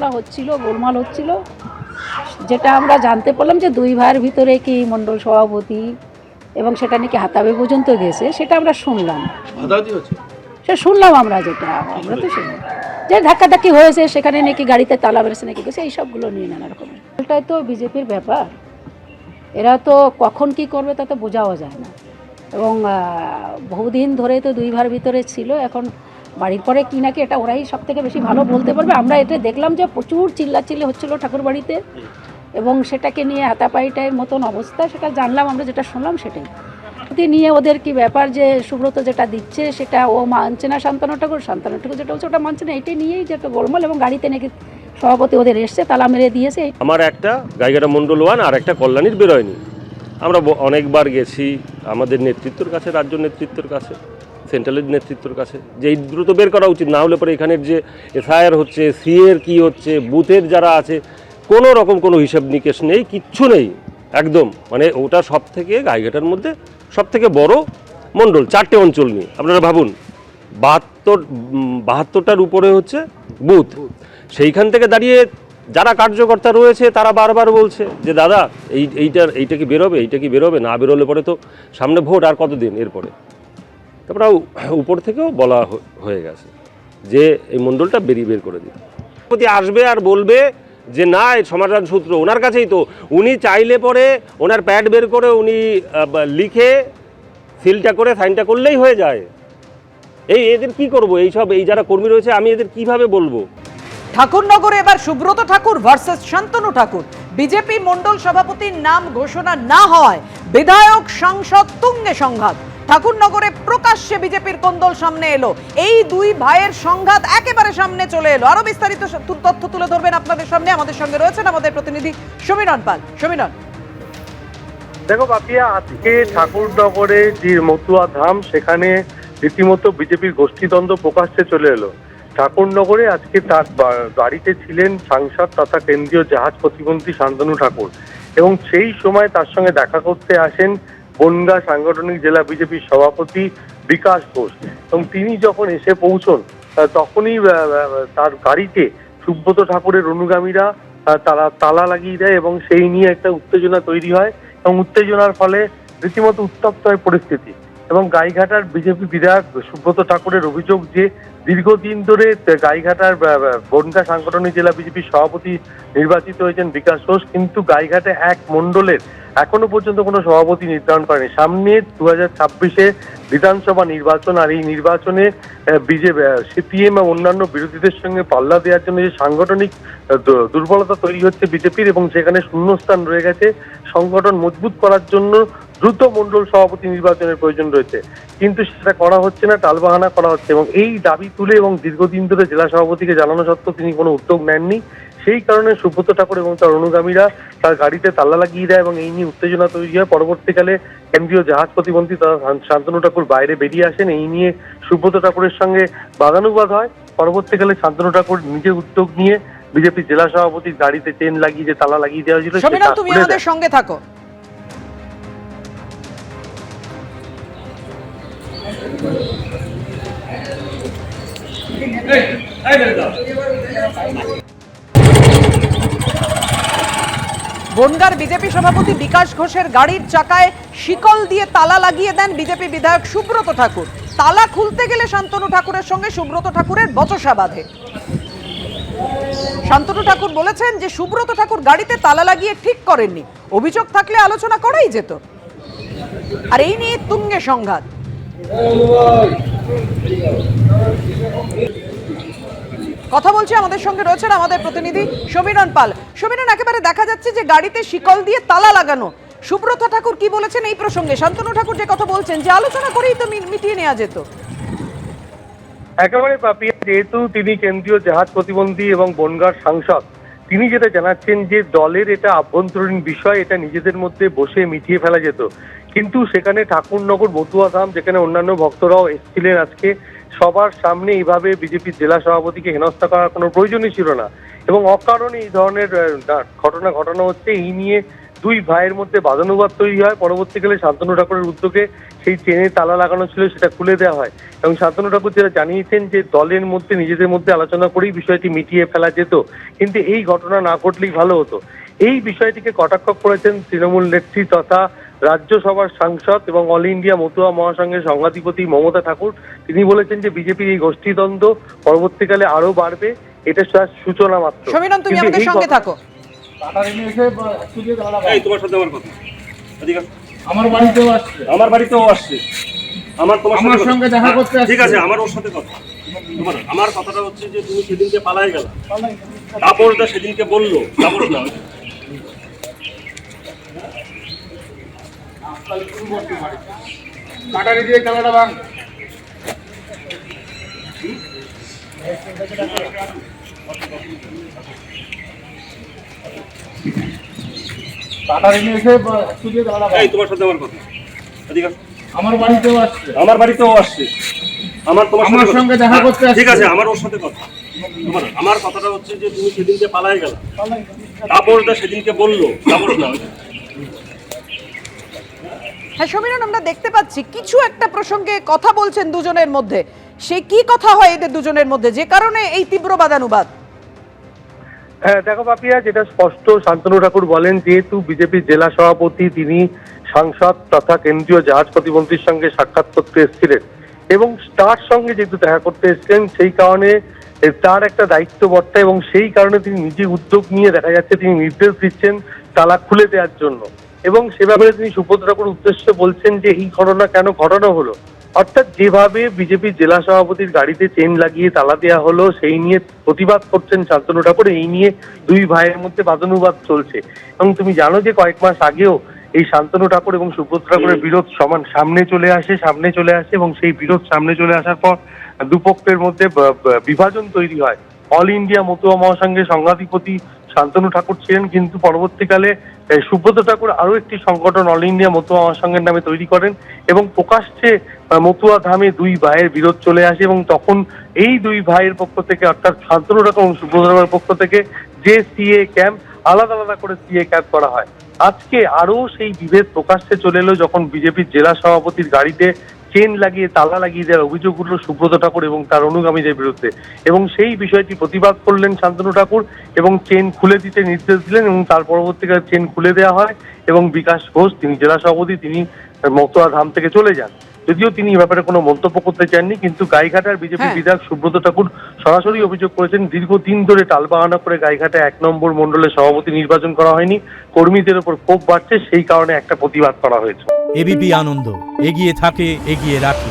ঝামেলা হচ্ছিল, গোলমাল হচ্ছিল, যেটা আমরা জানতে পারলাম যে দুই ভাইয়ের ভিতরে কি মণ্ডল সভাপতি এবং সেটা নাকি হাতাবে পর্যন্ত গেছে, সেটা আমরা শুনলাম। সে শুনলাম আমরা, যেটা আমরা তো শুনলাম যে ধাক্কাধাক্কি হয়েছে, সেখানে নাকি গাড়িতে তালা বেড়েছে নাকি গেছে, এইসবগুলো নিয়ে নানা রকমের। এটাই তো বিজেপির ব্যাপার, এরা তো কখন কি করবে তা তো বোঝাও যায় না। এবং বহুদিন ধরে তো দুই ভাইয়ের ভিতরে ছিল, এখন বাড়ির পরে কি নাকি এটা ওরাই সব থেকে বেশি ভালো বলতে পারবে। আমরা এটা দেখলাম যে প্রচুর চিল্লাচিল্লি হচ্ছিলো ঠাকুর বাড়িতে, এবং সেটাকে নিয়ে হাতাপাইটার মতন অবস্থা, সেটা জানলাম আমরা, যেটা শুনলাম সেটাই। নিয়ে ওদের কি ব্যাপার যে সুব্রত যেটা দিচ্ছে সেটা ও মানছে না, শান্তনু ঠাকুর যেটা হচ্ছে ওটা মানছে না, এইটাই নিয়েই যে একটা গোলমাল। এবং গাড়িতে নাকি সভাপতি ওদের এসছে, তালা মেরে দিয়েছে। আমার একটা গাইঘাটা মণ্ডল 1 আর একটা কল্যাণীর বেরোয়নি। আমরা অনেকবার গেছি আমাদের নেতৃত্বের কাছে, রাজ্য নেতৃত্বের কাছে, সেন্ট্রালের নেতৃত্বের কাছে, যে এই দ্রুত বের করা উচিত, না হলে পরে এখানের যে এসআইআর হচ্ছে, সিএর কি হচ্ছে, বুথের যারা আছে, কোনো রকম কোনো হিসাব নিকেশ নেই, কিচ্ছু নেই একদম। মানে ওটা সব থেকে গাইঘাটার মধ্যে সব থেকে বড় মণ্ডল, 4টে অঞ্চল নিয়ে আপনারা ভাবুন, 72টার উপরে হচ্ছে বুথ। সেইখান থেকে দাঁড়িয়ে যারা কার্যকর্তা রয়েছে তারা বারবার বলছে যে দাদা এইটা কি বেরোবে, এইটা কি বেরোবে, না বেরোলে পরে তো সামনে ভোট আর কতদিন এরপরে। তারপরে উপর থেকেও বলা হয়ে গেছে যে এই মণ্ডলটা বের করে দিতে আসবে আর বলবে যে না, এই সমাধান সূত্র ওনার কাছেই, তো উনি চাইলে পরে ওনার প্যাড বের করে উনি লিখে সিলটা করে সাইনটা করলেই হয়ে যায়। এদের কি করব, এই যারা কর্মী রয়েছে আমি এদের কিভাবে বলবো। ঠাকুরনগরে এবার সুব্রত ঠাকুর ভার্সেস শান্তনু ঠাকুর। বিজেপি মণ্ডল সভাপতির নাম ঘোষণা না হওয়ায় বিধায়ক সাংসদ তুঙ্গে সংঘাত। ঠাকুরনগরে প্রকাশ্যে বিজেপির কোন্দল সামনে এলো, এই দুই ভাইয়ের সংঘাত একেবারে সামনে চলে এলো। আরো বিস্তারিত তথ্য তুলে ধরবেন আপনাদের সামনে, আমাদের সঙ্গে রয়েছেন আমাদের প্রতিনিধি সমীরণ পাল। সমীরণ, দেখো পাপিয়া, আজকে ঠাকুরনগরে যে মতুয়া ধাম, সেখানে রীতিমতো বিজেপির গোষ্ঠীদ্বন্দ্ব প্রকাশ্যে চলে এলো। ঠাকুরনগরে আজকে তার বাড়িতে ছিলেন সাংসদ তথা কেন্দ্রীয় জাহাজ প্রতিমন্ত্রী শান্তনু ঠাকুর, এবং সেই সময় তার সঙ্গে দেখা করতে আসেন বনগাঁ সাংগঠনিক জেলা বিজেপির সভাপতি বিকাশ ঘোষ। এবং তিনি যখন এসে পৌঁছন তখনই তার গাড়িতে সুব্রত ঠাকুরের অনুগামীরা তারা তালা লাগিয়ে দেয়, এবং সেই নিয়ে একটা উত্তেজনা তৈরি হয়, এবং উত্তেজনার ফলে রীতিমতো উত্তপ্ত হয় পরিস্থিতি। এবং গাইঘাটার বিজেপি বিধায়ক সুব্রত ঠাকুরের অভিযোগ যে দীর্ঘদিন ধরে গাইঘাটার বনগাঁ সাংগঠনিক জেলা বিজেপির সভাপতি নির্বাচিত হয়েছেন বিকাশ ঘোষ, কিন্তু গাইঘাটে এক মণ্ডলের এখনো পর্যন্ত কোনো সভাপতি নির্ধারণ করেনি। সামনে 2026-এ বিধানসভা নির্বাচন, আর এই নির্বাচনে বিজেপি, সিপিএম এবং অন্যান্য বিরোধীদের সঙ্গে পাল্লা দেওয়ার জন্য যে সাংগঠনিক দুর্বলতা তৈরি হচ্ছে বিজেপির, এবং সেখানে শূন্যস্থান রয়ে গেছে, সংগঠন মজবুত করার জন্য দ্রুত মণ্ডল সভাপতি নির্বাচনের প্রয়োজন রয়েছে, কিন্তু সেটা করা হচ্ছে না, টালবাহানা করা হচ্ছে। এবং এই দাবি তুলে এবং দীর্ঘদিন ধরে জেলা সভাপতিকে জানানো সত্ত্বেও তিনি কোনো উদ্যোগ নেননি। সেই কারণে সুব্রত ঠাকুর এবং তার অনুগামীরা তার গাড়িতে তালা লাগিয়ে দেয়, এবং এই নিয়ে উত্তেজনা তৈরি হয়। পরবর্তীকালে কেন্দ্রীয় জাহাজ প্রতিমন্ত্রী শান্তনু ঠাকুর বাইরে বেরিয়ে আসেন, এই নিয়ে সুব্রত ঠাকুরের সঙ্গে বাদানুবাদ হয়। পরবর্তীকালে শান্তনু ঠাকুর নিজে উদ্যোগ নিয়ে বিজেপি জেলা সভাপতির গাড়িতে চেন লাগিয়ে যে তালা লাগিয়ে দেওয়া হয়েছিল, তুমি আমাদের সঙ্গে থাকো। বনগাঁর বিজেপি সভাপতি বিকাশ ঘোষের গাড়ির চাকায় শিকল দিয়ে তালা লাগিয়ে দেন বিজেপি বিধায়ক সুব্রত ঠাকুর। তালা খুলতে গেলে শান্তনু ঠাকুরের সঙ্গে সুব্রত ঠাকুরের বচসা বাঁধে। শান্তনু ঠাকুর বলেছেন যে সুব্রত ঠাকুর গাড়িতে তালা লাগিয়ে ঠিক করেননি, অভিযোগ থাকলে আলোচনা করাই যেত। আর এই নিয়ে তুঙ্গে সংঘাত। কথা বলছি, আমাদের সঙ্গে রয়েছেন আমাদের প্রতিনিধি সমীরণ পাল। সমীরণ, একেবারে দেখা যাচ্ছে যে গাড়িতে শিকল দিয়ে তালা লাগানো। সুব্রত ঠাকুর কি বলেছেন এই প্রসঙ্গে? শান্তনু ঠাকুর যে কথা বলছেন যে আলোচনা করেই তো মিটিয়ে নেওয়া যেত। একেবারে পাপিয়া, যেহেতু তিনি কেন্দ্রীয় জাহাজ প্রতিমন্ত্রী এবং বনগাঁর সাংসদ, তিনি যেটা জানাচ্ছেন যে দলের এটা আভ্যন্তরীণ বিষয়, এটা নিজেদের মধ্যে বসে মিটিয়ে ফেলা যেত। কিন্তু সেখানে ঠাকুরনগর মতুয়া ধাম, যেখানে অন্যান্য ভক্তরাও এসেছিলেন, আজকে সবার সামনে এইভাবে বিজেপির জেলা সভাপতিকে হেনস্থা করার কোনো প্রয়োজনই ছিল না, এবং অকারণে এই ধরনের ঘটনা ঘটানো হচ্ছে। এই নিয়ে দুই ভাইয়ের মধ্যে বাদানুবাদ তৈরি হয়। পরবর্তীকালে শান্তনু ঠাকুরের উদ্যোগে সেই চেনে তালা লাগানো ছিল সেটা খুলে দেওয়া হয় এবং শান্তনু ঠাকুর যেটা জানিয়েছেন যে দলের মধ্যে নিজেদের মধ্যে আলোচনা করেই বিষয়টি মিটিয়ে ফেলা যেত, কিন্তু এই ঘটনা না ঘটলেই ভালো হতো। এই বিষয়টিকে কটাক্ষ করেছেন তৃণমূল নেত্রী তথা রাজ্যসভার সাংসদ এবং অল ইন্ডিয়া মতুয়া মহাসংঘের সংঘাধিপতি মমতা ঠাকুর। তিনি বলেছেন যে বিজেপির এই গোষ্ঠীদ্বন্দ্ব পরবর্তীকালে আরো বাড়বে, এটা সূচনা মাত্র। সমীরণ, তুমি আমাদের সঙ্গে থাকো। তোমার সাথে আমার কথা, আমার বাড়িতেও আসছে, আমার বাড়িতেও আসছে, আমার সঙ্গে দেখা করতে আসছে। ঠিক আছে, আমার ওর সাথে কথা। আমার কথাটা হচ্ছে যে তুমি সেদিনকে পালাই গেল, তারপরটা সেদিনকে বললো, তারপর না কাটারি দিয়ে খেলাটা ভাঙ। কাটারি নিয়ে এসে দিয়ে খেলাটা ভাঙ। তোমার সাথে আমার কথা, আমার বাড়িতেও আসছে, আমার বাড়িতেও আসছে, আমার সঙ্গে দেখা করতে আসছে। ঠিক আছে, আমার ওর সাথে কথা। আমার কথাটা হচ্ছে যে তুমি সেদিনকে পালাই গেল, তারপরটা সেদিনকে বললো, তারপর না। হ্যাঁ সমীরণ, আমরা দেখতে পাচ্ছি কিছু একটা প্রসঙ্গে কথা বলছেন দুজনের মধ্যে। সে কি কথা হয় এদের দুজনের মধ্যে যে কারণে এই তীব্র বাদানুবাদ? হ্যাঁ দেখো পাপিয়া, যেটা স্পষ্ট শান্তনু ঠাকুর বলেন যেহেতু বিজেপির জেলা সভাপতি তিনি সাংসদ তথা কেন্দ্রীয় জাহাজ প্রতিমন্ত্রীর সঙ্গে সাক্ষাৎ করতে এসেছিলেন এবং তার সঙ্গে যেহেতু দেখা করতে এসেছিলেন সেই কারণে তার একটা দায়িত্ব বর্তা এবং সেই কারণে তিনি নিজে উদ্যোগ নিয়ে দেখা যাচ্ছে তিনি নির্দেশ দিচ্ছেন তালা খুলে দেওয়ার জন্য এবং সে ব্যাপারে তিনি সুব্রত ঠাকুর উদ্দেশ্যে বলছেন যে এই ঘটনা কেন ঘটানো হলো, অর্থাৎ যেভাবে বিজেপির জেলা সভাপতির গাড়িতে চেন লাগিয়ে তালা দেওয়া হলো সেই নিয়ে প্রতিবাদ করছেন শান্তনু ঠাকুর। এই নিয়ে দুই ভাইয়ের মধ্যে বাদানুবাদ চলছে এবং তুমি জানো যে কয়েক মাস আগেও এই শান্তনু ঠাকুর এবং সুব্রত ঠাকুরের বিরোধ সামনে চলে আসে এবং সেই বিরোধ সামনে চলে আসার পর দুপক্ষের মধ্যে বিভাজন তৈরি হয়। অল ইন্ডিয়া মতুয়া মহাসংঘের সংঘাধিপতি শান্তনু ঠাকুর ছিলেন, কিন্তু পরবর্তীকালে সুব্রত ঠাকুর আরো একটি সংগঠন অল ইন্ডিয়া মতুয়া মহাসংঘের নামে তৈরি করেন এবং প্রকাশ্যে মতুয়া ধামে দুই ভাইয়ের বিরোধ চলে আসে এবং তখন এই দুই ভাইয়ের পক্ষ থেকে অর্থাৎ শান্তনু ঠাকুর এবং সুব্রত ঠাকুরের পক্ষ থেকে যে সিএ ক্যাম্প আলাদা আলাদা করে সিএ ক্যাম্প করা হয়। আজকে আরো সেই বিভেদ প্রকাশ্যে চলে এলো যখন বিজেপির জেলা সভাপতির গাড়িতে চেন লাগিয়ে তালা লাগিয়ে দেওয়ার অভিযোগ উঠল সুব্রত ঠাকুর এবং তার অনুগামীদের বিরুদ্ধে এবং সেই বিষয়টি প্রতিবাদ করলেন শান্তনু ঠাকুর এবং চেন খুলে দিতে নির্দেশ দিলেন এবং তার পরবর্তীকালে চেন খুলে দেওয়া হয় এবং বিকাশ ঘোষ তিনি জেলা সভাপতি তিনি মতুয়া ধাম থেকে চলে যান। যদিও তিনি এ ব্যাপারে কোনো মন্তব্য করতে চাননি, কিন্তু গাইঘাটার বিজেপি বিধায়ক সুব্রত ঠাকুর সরাসরি অভিযোগ করেছেন দীর্ঘদিন ধরে টালবাহানা করে গাইঘাটা 1 নম্বর মণ্ডলের সভাপতি নির্বাচন করা হয়নি, কর্মীদের উপর ক্ষোভ বাড়ছে, সেই কারণে একটা প্রতিবাদ করা হয়েছে। এবিপি আনন্দ এগিয়ে থাকে, এগিয়ে রাখে।